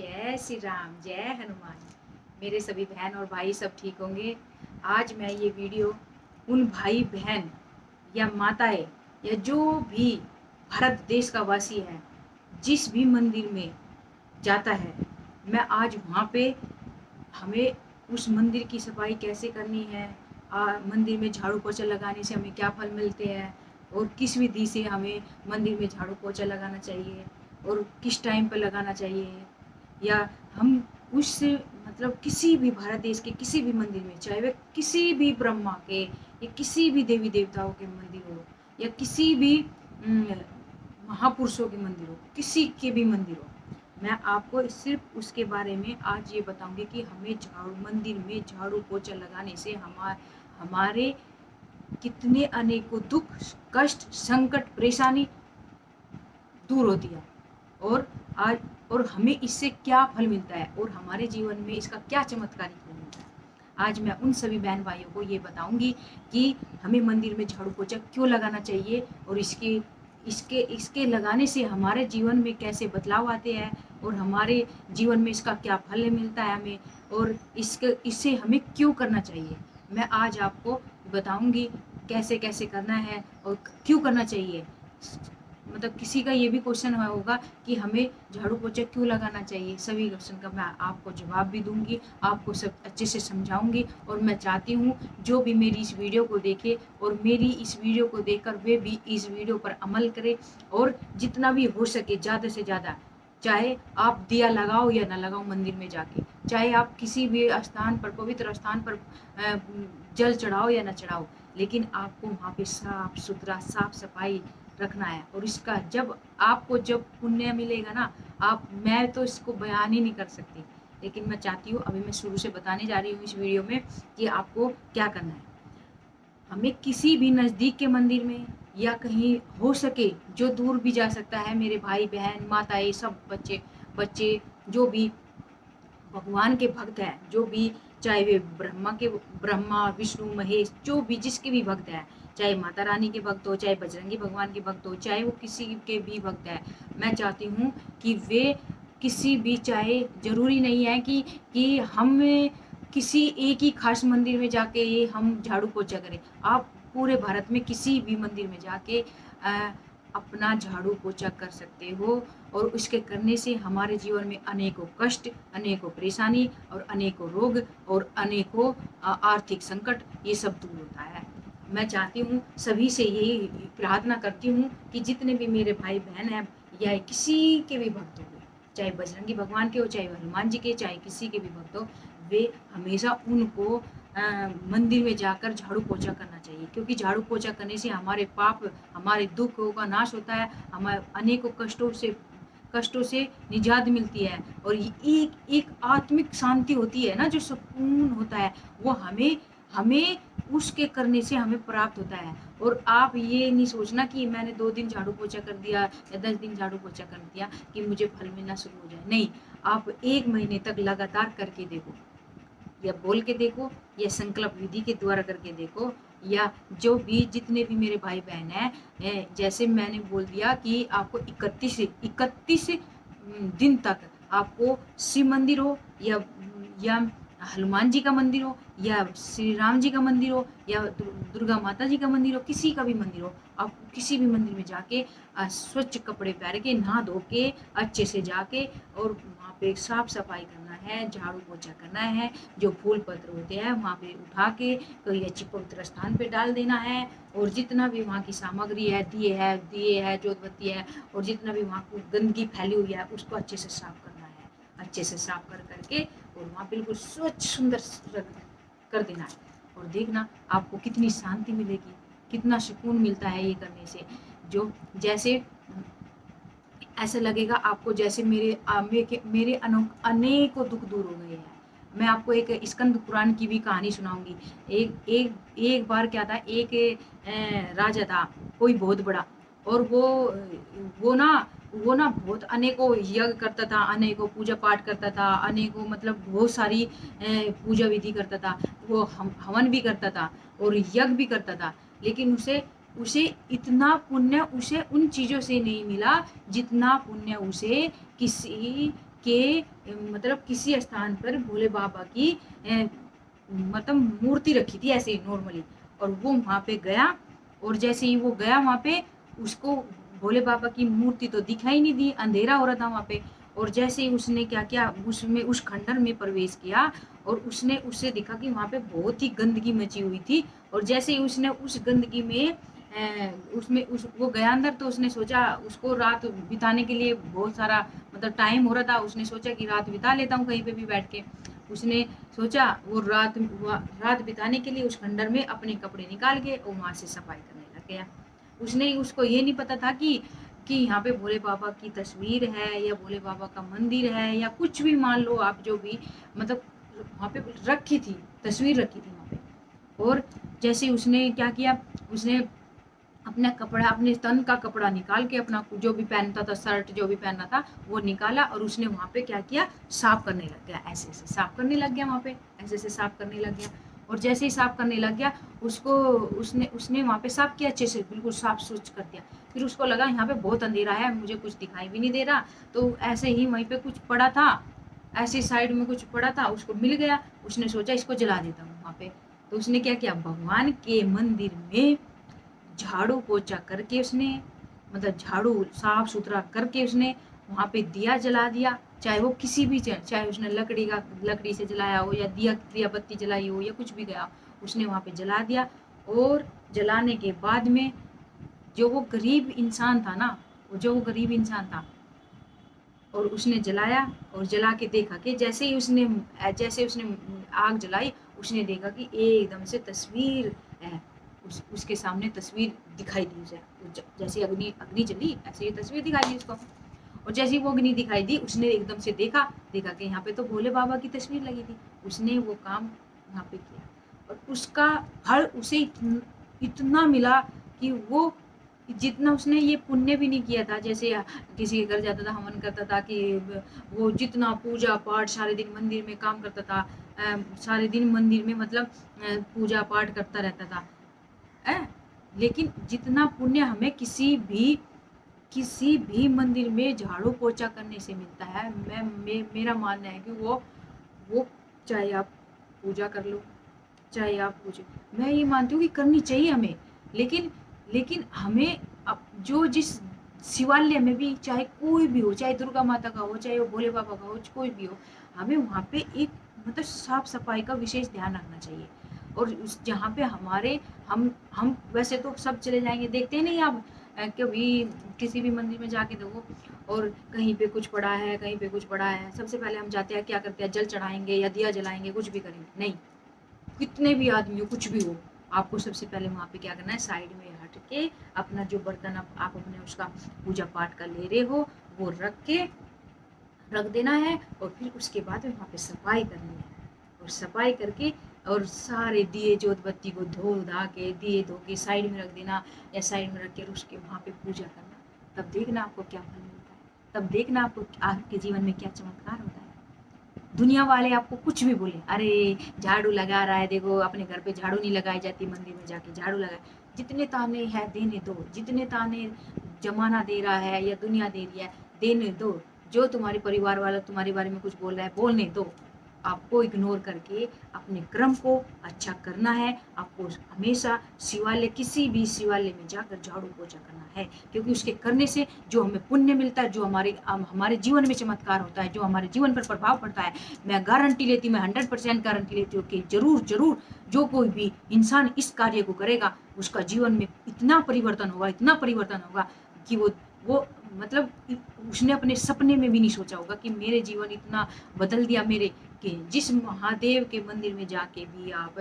जय श्री राम, जय हनुमान। मेरे सभी बहन और भाई सब ठीक होंगे। आज मैं ये वीडियो उन भाई बहन या माताएं या जो भी भारत देश का वासी है, जिस भी मंदिर में जाता है, मैं आज वहाँ पे हमें उस मंदिर की सफाई कैसे करनी है, मंदिर में झाड़ू पोछा लगाने से हमें क्या फल मिलते हैं और किस विधि से हमें मंदिर में झाड़ू पोछा लगाना चाहिए और किस टाइम पर लगाना चाहिए, या हम उस मतलब किसी भी भारत देश के किसी भी मंदिर में, चाहे वह किसी भी ब्रह्मा के या किसी भी देवी देवताओं के मंदिर हो या किसी भी महापुरुषों के मंदिर हो, किसी के भी मंदिर हो, मैं आपको सिर्फ उसके बारे में आज ये बताऊंगी कि हमें मंदिर में झाड़ू पोछा लगाने से हमारे कितने अनेकों दुख, कष्ट, संकट, परेशानी दूर होती है और हमें इससे क्या फल मिलता है और हमारे जीवन में इसका क्या चमत्कारिक फल मिलता है। आज मैं उन सभी बहन भाइयों को ये बताऊंगी कि हमें मंदिर में झाड़ू पोछा क्यों लगाना चाहिए और इसके लगाने से हमारे जीवन में कैसे बदलाव आते हैं और हमारे जीवन में इसका क्या फल मिलता है हमें, और इससे हमें क्यों करना चाहिए। मैं आज आपको बताऊंगी कैसे कैसे करना है और क्यों करना चाहिए। मतलब किसी का ये भी क्वेश्चन होगा कि हमें झाड़ू पोछा क्यों लगाना चाहिए, सभी क्वेश्चन का मैं आपको जवाब भी दूंगी, आपको सब अच्छे से समझाऊंगी। और मैं चाहती हूँ जो भी मेरी इस वीडियो को देखे और मेरी इस वीडियो को देखकर वे भी इस वीडियो पर अमल करें और जितना भी हो सके ज़्यादा से ज़्यादा, चाहे आप दिया लगाओ या ना लगाओ मंदिर में जाके, चाहे आप किसी भी स्थान पर, पवित्र स्थान पर जल चढ़ाओ या ना चढ़ाओ, लेकिन आपको वहाँ पे साफ सुथरा, साफ सफाई रखना है। और इसका जब पुण्य मिलेगा ना, मैं तो इसको बयान ही नहीं कर सकती, लेकिन मैं चाहती हूँ, अभी मैं शुरू से बताने जा रही हूँ इस वीडियो में कि आपको क्या करना है। हमें किसी भी नज़दीक के मंदिर में या कहीं हो सके जो दूर भी जा सकता है, मेरे भाई बहन माताएं सब बच्चे जो भी भगवान के भक्त हैं, जो भी, चाहे वे ब्रह्मा विष्णु महेश, जो भी जिसके भी भक्त हैं, चाहे माता रानी के भक्त हो, चाहे बजरंगी भगवान के भक्त हो, चाहे वो किसी के भी भक्त है, मैं चाहती हूँ कि वे किसी भी, चाहे जरूरी नहीं है कि हम किसी एक ही खास मंदिर में जाके हम झाड़ू पोछा करें। आप पूरे भारत में किसी भी मंदिर में जाके अपना झाड़ू पोछा कर सकते हो और उसके करने से हमारे जीवन में अनेकों कष्ट, अनेकों परेशानी और अनेकों रोग और अनेकों आर्थिक संकट, ये सब दूर होता है। मैं चाहती हूँ, सभी से यही प्रार्थना करती हूँ कि जितने भी मेरे भाई बहन हैं या किसी के भी भक्त हो, चाहे बजरंगी भगवान के हो, चाहे हनुमान जी के, चाहे किसी के भी भक्त हो, वे हमेशा उनको मंदिर में जाकर झाड़ू पोछा करना चाहिए, क्योंकि झाड़ू पोछा करने से हमारे पाप, हमारे दुखों का नाश होता है, हमारे अनेकों कष्टों से निजात मिलती है और एक आत्मिक शांति होती है ना, जो सुकून होता है, वो हमें उसके करने से हमें प्राप्त होता है। और आप ये नहीं सोचना कि मैंने 2 दिन झाड़ू पोछा कर दिया या 10 दिन झाड़ू पोछा कर दिया कि मुझे फल मिलना शुरू हो जाए। नहीं, आप 1 महीने तक लगातार करके देखो, या बोल के देखो, या संकल्प विधि के द्वारा करके देखो, या जो भी जितने भी मेरे भाई बहन हैं, जैसे मैंने बोल दिया कि आपको 31 दिन तक आपको शिव मंदिर हो या हनुमान जी का मंदिर हो या श्री राम जी का मंदिर हो या दुर्गा माता जी का मंदिर हो, किसी का भी मंदिर हो, आप किसी भी मंदिर में जाके स्वच्छ कपड़े पहन के, नहा धो के, अच्छे से जाके और वहाँ पे साफ सफाई करना है, झाड़ू पोछा करना है, जो फूल पत्र होते हैं वहाँ पे उठा के कोई अच्छी पवित्र स्थान पे डाल देना है, और जितना भी वहाँ की सामग्री है, दिए है, जोतबत्ती है, और जितना भी वहाँ की गंदगी फैली हुई है उसको अच्छे से साफ करना है, अच्छे से साफ करके और वहाँ बिल्कुल स्वच्छ सुंदर कर देना है। और देखना आपको कितनी शांति मिलेगी, कितना सुकून मिलता है ये करने से। जो जैसे ऐसा लगेगा आपको जैसे मेरे अनेकों दुख दूर हो गए हैं। मैं आपको एक स्कंद पुराण की भी कहानी सुनाऊंगी। एक बार क्या था, एक राजा था कोई बहुत बड़ा, और वो ना बहुत अनेकों यज्ञ करता था, अनेकों पूजा पाठ करता था, अनेकों मतलब बहुत सारी पूजा विधि करता था, वो हवन भी करता था और यज्ञ भी करता था, लेकिन उसे इतना पुण्य उसे उन चीज़ों से नहीं मिला जितना पुण्य उसे किसी के मतलब किसी स्थान पर भोले बाबा की मतलब मूर्ति रखी थी ऐसे ही नॉर्मली, और वो वहाँ पे गया, और जैसे ही वो गया वहाँ पे उसको भोले बाबा की मूर्ति तो दिखाई नहीं दी, अंधेरा हो रहा था वहाँ पे। और जैसे ही उसने क्या किया, उसमें उस खंडर में प्रवेश किया, और उसने उससे देखा कि वहाँ पे बहुत ही गंदगी मची हुई थी। और जैसे ही उसने उस गंदगी में उसमें उस वो गया अंदर, तो उसने सोचा उसको रात बिताने के लिए बहुत सारा मतलब टाइम हो रहा था, उसने सोचा कि रात बिता लेता हूँ कहीं पे भी बैठ के। उसने सोचा वो रात बिताने के लिए उस खंडर में अपने कपड़े निकाल के और वहाँ से सफाई करने लग गया। उसको ये नहीं पता था कि यहाँ पे भोले बाबा की तस्वीर है या भोले बाबा का मंदिर है या कुछ भी मान लो आप, जो भी मतलब वहाँ पे रखी थी, तस्वीर रखी थी वहाँ पे। और जैसे उसने क्या किया, उसने अपना कपड़ा, अपने तन का कपड़ा निकाल के अपना जो भी पहनता था, शर्ट जो भी पहनना था वो निकाला, और उसने वहाँ पे क्या किया, साफ करने लग गया, ऐसे ऐसे साफ करने लग गया वहाँ पे, ऐसे ऐसे साफ करने लग गया। और जैसे ही साफ करने लग गया उसको उसने उसने वहाँ पे साफ किया अच्छे से, बिल्कुल साफ सुच कर दिया। फिर उसको लगा यहाँ पे बहुत अंधेरा है, मुझे कुछ दिखाई भी नहीं दे रहा, तो ऐसे ही वहीं पे कुछ पड़ा था, ऐसी साइड में कुछ पड़ा था, उसको मिल गया। उसने सोचा इसको जला देता हूँ वहाँ पे। तो उसने क्या किया, भगवान के मंदिर में झाड़ू पोछा करके उसने, मतलब झाड़ू साफ सुथरा करके उसने वहाँ पे दिया जला दिया, चाहे वो किसी भी चाहे उसने लकड़ी से जलाया हो या दिया बत्ती जलाई हो या कुछ भी गया, उसने वहाँ पे जला दिया। और जलाने के बाद में जो वो गरीब इंसान था ना, जो वो गरीब इंसान था, और उसने जलाया और जला के देखा कि जैसे उसने आग जलाई, उसने देखा कि एकदम से तस्वीर है, उसके सामने तस्वीर दिखाई दी उसे, जैसे अग्नि अग्नि जली ऐसे ये तस्वीर दिखाई दी उसको। और जैसे वो अग्नि दिखाई दी, उसने एकदम से देखा कि यहाँ पे तो भोले बाबा की तस्वीर लगी थी। उसने वो काम यहाँ पे किया, और उसका फल उसे इतना मिला कि वो जितना उसने ये पुण्य भी नहीं किया था, जैसे किसी के घर जाता था, हवन करता था, कि वो जितना पूजा पाठ सारे दिन मंदिर में काम करता था, सारे दिन मंदिर में मतलब पूजा पाठ करता रहता था, लेकिन जितना पुण्य हमें किसी भी मंदिर में झाड़ू पोछा करने से मिलता है, मेरा मानना है कि वो चाहे आप पूजा कर लो, चाहे आप पूछे, मैं ये मानती हूँ कि करनी चाहिए हमें, लेकिन हमें अब जो जिस शिवालय में भी, चाहे कोई भी हो, चाहे दुर्गा माता का हो, चाहे वो भोले बाबा का हो, कोई भी हो, हमें वहाँ पे एक मतलब साफ सफाई का विशेष ध्यान रखना चाहिए। और उस जहाँ पे हमारे हम वैसे तो सब चले जाएंगे, देखते नहीं आप कभी किसी भी मंदिर में जाके देखो, और कहीं पे कुछ पड़ा है, कहीं पे कुछ पड़ा है, सबसे पहले हम जाते हैं क्या करते हैं, जल चढ़ाएंगे या दिया जलाएंगे, कुछ भी करेंगे नहीं, कितने भी आदमी हो, कुछ भी हो, आपको सबसे पहले वहाँ पे क्या करना है, साइड में हट के अपना जो बर्तन आप अपने उसका पूजा पाठ का ले रहे हो वो रख देना है, और फिर उसके बाद वहाँ पे सफाई करनी है, और सफाई करके और सारे दिए जोत बत्ती को धो धा के दिए धो के साइड में रख देना, या साइड में रख के उसके वहाँ पे पूजा करना, तब देखना आपको क्या फल मिलता है, तब देखना आपके जीवन में क्या चमत्कार होता है। दुनिया वाले आपको कुछ भी बोले, अरे झाड़ू लगा रहा है, देखो अपने घर पे झाड़ू नहीं लगाई जाती, मंदिर में जाके झाड़ू लगाए, जितने ताने हैं देने दो, जितने ताने जमाना दे रहा है या दुनिया दे रही है देने दो, जो तुम्हारे परिवार वाला तुम्हारे बारे में कुछ बोल रहा है बोलने दो, आपको इग्नोर करके अपने कर्म को अच्छा करना है। आपको हमेशा शिवालय, किसी भी शिवालय में जाकर झाड़ू पोछा करना है, क्योंकि उसके करने से जो हमें पुण्य मिलता है, जो हमारे जीवन में चमत्कार होता है, जो हमारे जीवन पर प्रभाव पड़ता है, मैं गारंटी लेती हूँ, मैं 100% गारंटी लेती हूँ कि जरूर जो कोई भी इंसान इस कार्य को करेगा उसका जीवन में इतना परिवर्तन होगा कि वो मतलब उसने अपने सपने में भी नहीं सोचा होगा कि मेरे जीवन इतना बदल दिया मेरे, कि जिस महादेव के मंदिर में जाके भी आप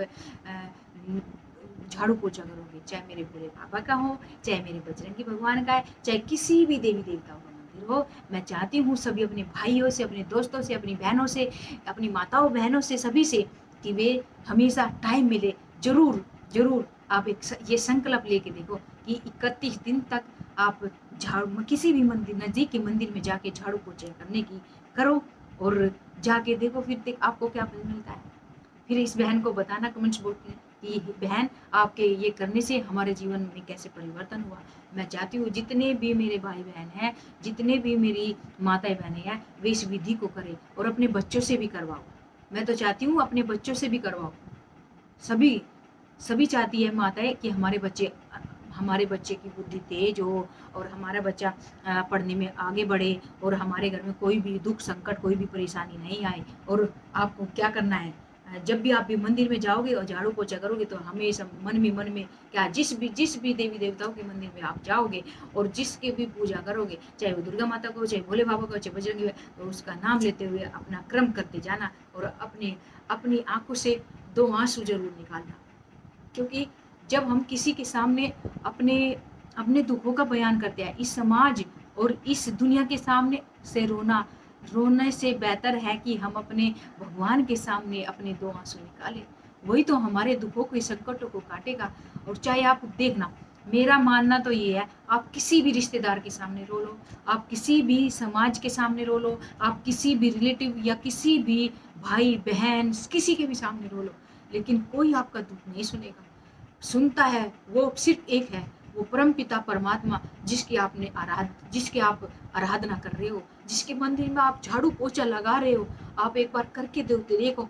झाड़ू पोछा करोगे, चाहे मेरे भोले बाबा का हो, चाहे मेरे बजरंगी भगवान का है, चाहे किसी भी देवी देवताओं का मंदिर हो, मैं चाहती हूँ सभी अपने भाइयों से, अपने दोस्तों से, अपनी बहनों से, अपनी माताओं बहनों से, सभी से, कि वे हमेशा टाइम मिले जरूर आप ये संकल्प लेके देखो कि 31 दिन तक आप झाड़ू किसी भी मंदिर, नजदीक के मंदिर में जाके झाड़ू पोछा करने की करो, और जाके देखो, फिर आपको क्या फल मिलता है। फिर इस बहन को बताना कमेंट्स बॉक्स में कि बहन आपके ये करने से हमारे जीवन में कैसे परिवर्तन हुआ। मैं चाहती हूँ जितने भी मेरे भाई बहन हैं, जितने भी मेरी माताएं बहनें हैं, वे इस विधि को करें और अपने बच्चों से भी करवाओ। मैं तो चाहती हूँ अपने बच्चों से भी करवाओ। सभी सभी चाहती है माताएं कि हमारे बच्चे की बुद्धि तेज हो और हमारा बच्चा पढ़ने में आगे बढ़े और हमारे घर में कोई भी दुख संकट, कोई भी परेशानी नहीं आए। और आपको क्या करना है, जब भी आप भी मंदिर में जाओगे और झाड़ू पोछा करोगे तो हमेशा मन में क्या, जिस भी देवी देवताओं के मंदिर में आप जाओगे और जिसके भी पूजा करोगे, चाहे वो दुर्गा माता को, चाहे भोले बाबा को, चाहे बजरंगी, तो उसका नाम लेते हुए अपना क्रम करते जाना और अपनी आंखों से 2 आंसू जरूर निकालना। क्योंकि जब हम किसी के सामने अपने अपने दुखों का बयान करते हैं, इस समाज और इस दुनिया के सामने से रोने से बेहतर है कि हम अपने भगवान के सामने अपने 2 आंसू निकालें। वही तो हमारे दुखों के संकटों को काटेगा। और चाहे आप देखना, मेरा मानना तो ये है, आप किसी भी रिश्तेदार के सामने रो लो, आप किसी भी समाज के सामने रो लो, आप किसी भी रिलेटिव या किसी भी भाई बहन किसी के भी सामने रो लो, लेकिन कोई आपका दुख नहीं सुनेगा। सुनता है वो सिर्फ एक है, वो परम पिता परमात्मा, जिसकी आप आराधना कर रहे हो, जिसके मंदिर में आप झाड़ू पोछा लगा रहे हो। आप एक बार करके देखो।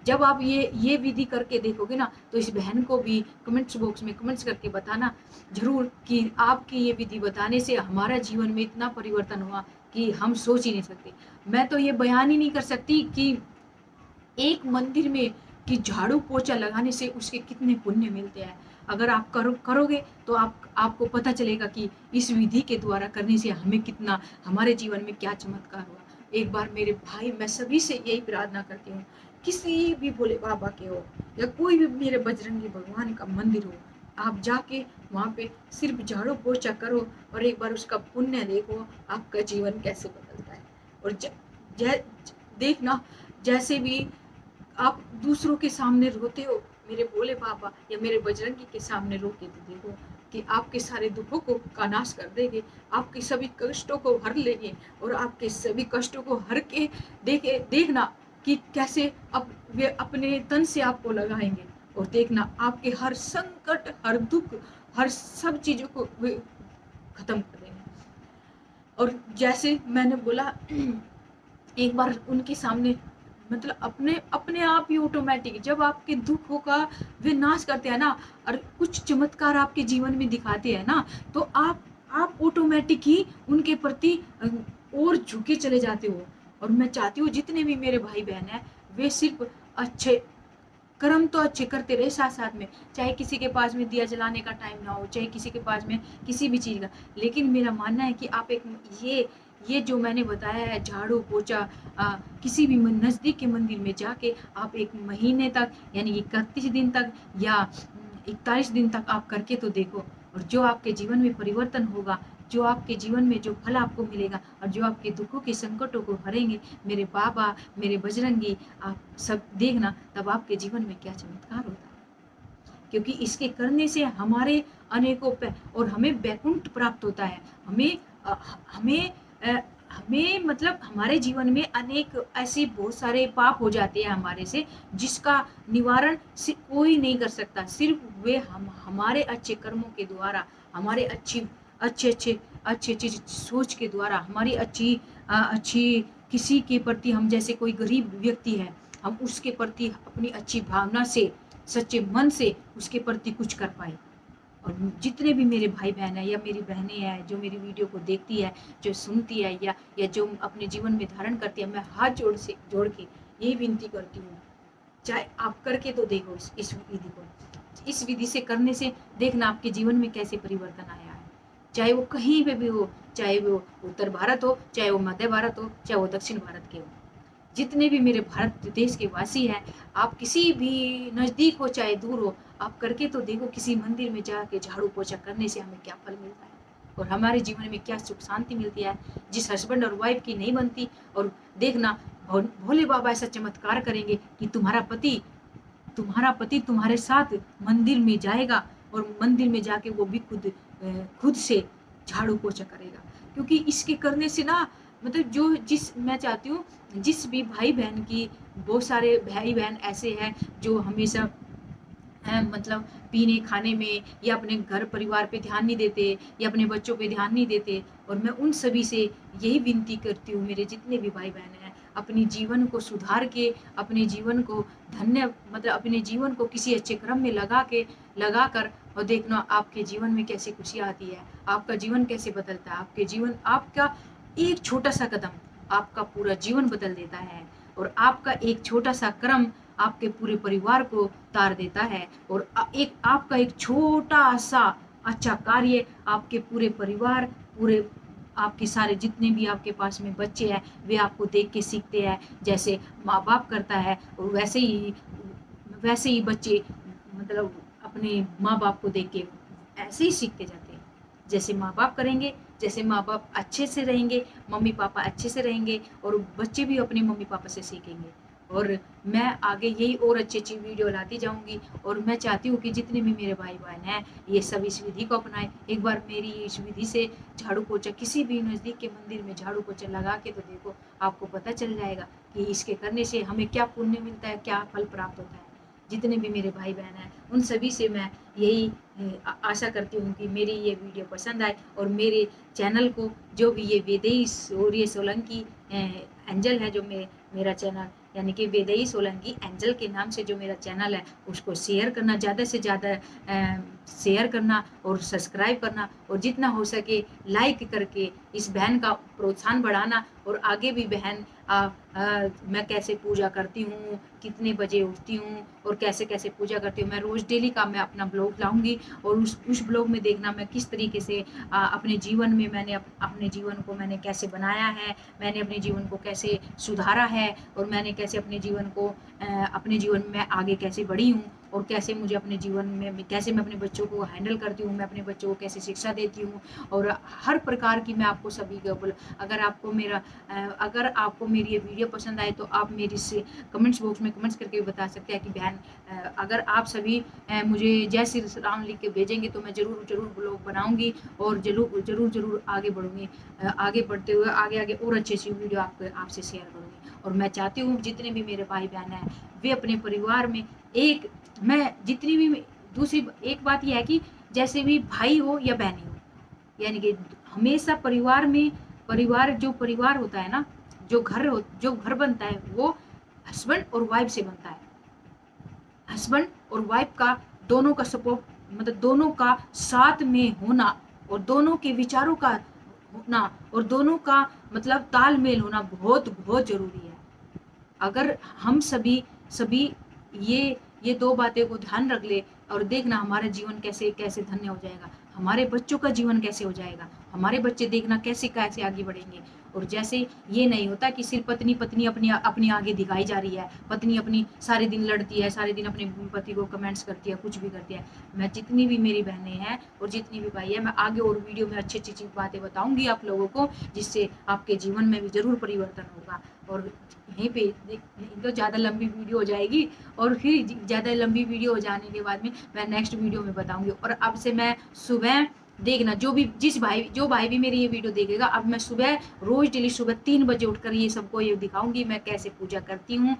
जब आप ये विधि करके देखोगे ना, तो इस बहन को भी कमेंट्स बॉक्स में कमेंट्स करके बताना जरूर कि आपकी ये विधि बताने से हमारा जीवन में इतना परिवर्तन हुआ कि हम सोच ही नहीं सकते। मैं तो ये बयान ही नहीं कर सकती कि एक मंदिर में कि झाड़ू पोछा लगाने से उसके कितने पुण्य मिलते हैं। अगर आप करोगे तो आपको पता चलेगा कि इस विधि के द्वारा करने से हमें कितना, हमारे जीवन में क्या चमत्कार हुआ। एक बार मेरे भाई, मैं सभी से यही प्रार्थना करती हूँ, किसी भी भोले बाबा के हो या कोई भी मेरे बजरंगी भगवान का मंदिर हो, आप जाके वहाँ पे सिर्फ झाड़ू पोछा करो और एक बार उसका पुण्य देखो, आपका जीवन कैसे बदलता है। और देखना, जैसे भी आप दूसरों के सामने रोते हो, मेरे भोले बाबा या मेरे बजरंगी के सामने रो के तो देखो कि आपके सारे दुखों को का नाश कर देंगे, आपके सभी कष्टों को हर लेंगे और आपके सभी कष्टों को हर के देखना कि कैसे वे अपने तन से आपको लगाएंगे। और देखना आपके हर संकट, हर दुख, हर सब चीजों को वे खत्म कर देंगे। और जैसे मैंने बोला, एक बार उनके सामने मतलब अपने आप ही ऑटोमेटिक जब आपके दुखों का वे नाश करते हैं ना, और कुछ चमत्कार आपके जीवन में दिखाते हैं ना, तो आप ऑटोमेटिक ही उनके प्रति और झुके चले जाते हो। और मैं चाहती हूँ जितने भी मेरे भाई बहन हैं, वे सिर्फ अच्छे कर्म तो अच्छे करते रहे साथ साथ में, चाहे किसी के पास में दिया जलाने का टाइम ना हो, चाहे किसी के पास में किसी भी चीज़ का। लेकिन मेरा मानना है कि आप एक ये जो मैंने बताया है, झाड़ू पोछा किसी भी नज़दीक के मंदिर में जाके आप 1 महीने तक, यानी 31 दिन तक या 41 दिन तक आप करके तो देखो। और जो आपके जीवन में परिवर्तन होगा, जो आपके जीवन में जो फल आपको मिलेगा और जो आपके दुखों के संकटों को हरेंगे, मेरे बाबा, मेरे बजरंगी, आप सब देखना तब आपके जीवन में क्या चमत्कार होता है। क्योंकि इसके करने से हमारे अनेकों और हमें वैकुंठ प्राप्त होता है। हमें मतलब हमारे जीवन में अनेक ऐसे बहुत सारे पाप हो जाते हैं हमारे से, जिसका निवारण कोई नहीं कर सकता। सिर्फ वे हमारे अच्छे कर्मों के द्वारा, हमारे अच्छे सोच के द्वारा, हमारी अच्छी किसी के प्रति, हम जैसे कोई गरीब व्यक्ति है, हम उसके प्रति अपनी अच्छी भावना से, सच्चे मन से उसके प्रति कुछ कर पाए। और जितने भी मेरे भाई बहन हैं या मेरी बहनें हैं जो मेरी वीडियो को देखती है, जो सुनती है या जो अपने जीवन में धारण करती है, मैं हाथ जोड़ के यही विनती करती हूँ, चाहे आप करके तो देखो इस विधि को। इस विधि से करने से देखना आपके जीवन में कैसे परिवर्तन आया है। चाहे वो कहीं पे भी हो, चाहे वो उत्तर भारत हो, चाहे वो मध्य भारत हो, चाहे वो दक्षिण भारत के हो, जितने भी मेरे भारत देश के वासी हैं, आप किसी भी नज़दीक हो चाहे दूर हो, आप करके तो देखो। किसी मंदिर में जाके झाड़ू पोछा करने से हमें क्या फल मिलता है और हमारे जीवन में क्या सुख शांति मिलती है, जिस हस्बैंड और वाइफ की नहीं बनती। और देखना भोले बाबा ऐसा चमत्कार करेंगे कि तुम्हारा पति तुम्हारे साथ मंदिर में जाएगा और मंदिर में जाके वो भी खुद से झाड़ू पोछा करेगा। क्योंकि इसके करने से ना, मतलब मैं चाहती हूँ जिस भी भाई बहन की, बहुत सारे भाई बहन ऐसे हैं जो हमेशा मतलब पीने खाने में या अपने घर परिवार पे ध्यान नहीं देते या अपने बच्चों पे ध्यान नहीं देते। और मैं उन सभी से यही विनती करती हूँ, मेरे जितने भी भाई बहन हैं, अपने जीवन को सुधार के, अपने जीवन को मतलब अपने जीवन को किसी अच्छे क्रम में लगा कर और देखना आपके जीवन में कैसी खुशी आती है, आपका जीवन कैसे बदलता है। आपके जीवन, आपका एक छोटा सा कदम आपका पूरा जीवन बदल देता है, और आपका एक छोटा सा क्रम आपके पूरे परिवार को तार देता है, और आपका एक छोटा सा अच्छा कार्य आपके पूरे परिवार, पूरे आपके सारे जितने भी आपके पास में बच्चे हैं, वे आपको देख के सीखते हैं। जैसे माँ बाप करता है, और वैसे ही बच्चे मतलब अपने माँ बाप को देख के ऐसे ही सीखते जाते हैं। जैसे माँ बाप करेंगे, जैसे माँ बाप अच्छे से रहेंगे, मम्मी पापा अच्छे से रहेंगे, और बच्चे भी अपने मम्मी पापा से सीखेंगे। और मैं आगे यही और अच्छी वीडियो लाती जाऊंगी, और मैं चाहती हूँ कि जितने भी मेरे भाई बहन हैं ये सब इस विधि को अपनाएं। एक बार मेरी इस विधि से झाड़ू पोछा, किसी भी नज़दीक के मंदिर में झाड़ू पोछा लगा के तो देखो, आपको पता चल जाएगा कि इसके करने से हमें क्या पुण्य मिलता है, क्या फल प्राप्त होता है। जितने भी मेरे भाई बहन हैं उन सभी से मैं यही आशा करती हूँ कि मेरी ये वीडियो पसंद आए, और मेरे चैनल को, जो भी ये वेदेई सूर्य सोलंकी एंजल है, जो मेरा चैनल यानी कि वेदेई सोलंकी एंजल के नाम से जो मेरा चैनल है, उसको शेयर करना, ज़्यादा से ज़्यादा शेयर करना और सब्सक्राइब करना, और जितना हो सके लाइक करके इस बहन का प्रोत्साहन बढ़ाना। और आगे भी बहन मैं कैसे पूजा करती हूँ, कितने बजे उठती हूँ, और कैसे कैसे पूजा करती हूँ, मैं रोज़ डेली का मैं अपना ब्लॉग लाऊंगी, और उस ब्लॉग में देखना मैं किस तरीके से अपने जीवन में मैंने अपने जीवन को मैंने कैसे बनाया है, मैंने अपने जीवन को कैसे सुधारा है, और मैंने कैसे अपने जीवन में आगे कैसे बढ़ी हूँ, और कैसे मुझे अपने जीवन में कैसे मैं अपने बच्चों को हैंडल करती हूँ, मैं अपने बच्चों को कैसे शिक्षा देती हूँ। और हर प्रकार की मैं आपको सभी को अगर आपको मेरी ये वीडियो पसंद आए तो आप मेरी से कमेंट्स बॉक्स में कमेंट्स करके बता सकते हैं कि बहन, अगर आप सभी मुझे जय श्री राम लिख के भेजेंगे तो मैं ज़रूर ब्लॉग बनाऊंगी, और ज़रूर आगे बढ़ूंगी। आगे बढ़ते हुए आगे और अच्छी वीडियो आपसे शेयर करूँगी। और मैं चाहती हूँ जितने भी मेरे भाई बहन हैं वे अपने परिवार में मैं जितनी भी दूसरी एक बात यह है कि जैसे भी भाई हो या बहनी हो, यानी कि हमेशा जो परिवार होता है ना, जो घर बनता है वो हस्बैंड और वाइफ से बनता है। हस्बैंड और वाइफ का दोनों का सपोर्ट, मतलब दोनों का साथ में होना, और दोनों के विचारों का होना, और दोनों का मतलब तालमेल होना बहुत बहुत जरूरी है। अगर हम सभी ये दो बातें को ध्यान रख ले, और देखना हमारा जीवन कैसे कैसे धन्य हो जाएगा, हमारे बच्चों का जीवन कैसे हो जाएगा, हमारे बच्चे देखना कैसे कैसे आगे बढ़ेंगे। और जैसे ये नहीं होता कि सिर्फ पत्नी अपनी आगे दिखाई जा रही है, पत्नी अपनी सारे दिन लड़ती है, सारे दिन अपने पति को कमेंट्स करती है, कुछ भी करती है। मैं जितनी भी मेरी बहनें हैं और जितनी भी भाई है, मैं आगे और वीडियो में अच्छी बातें बताऊंगी आप लोगों को, जिससे आपके जीवन में भी जरूर परिवर्तन होगा। और यहीं पे तो ज़्यादा लंबी वीडियो हो जाएगी, और फिर ज़्यादा लंबी वीडियो हो जाने के बाद में मैं नेक्स्ट वीडियो में बताऊंगी। और अब से मैं सुबह देखना, जो भाई भी मेरी ये वीडियो देखेगा, अब मैं रोज डेली सुबह 3 बजे उठकर ये सबको ये दिखाऊंगी मैं कैसे पूजा करती हूँ,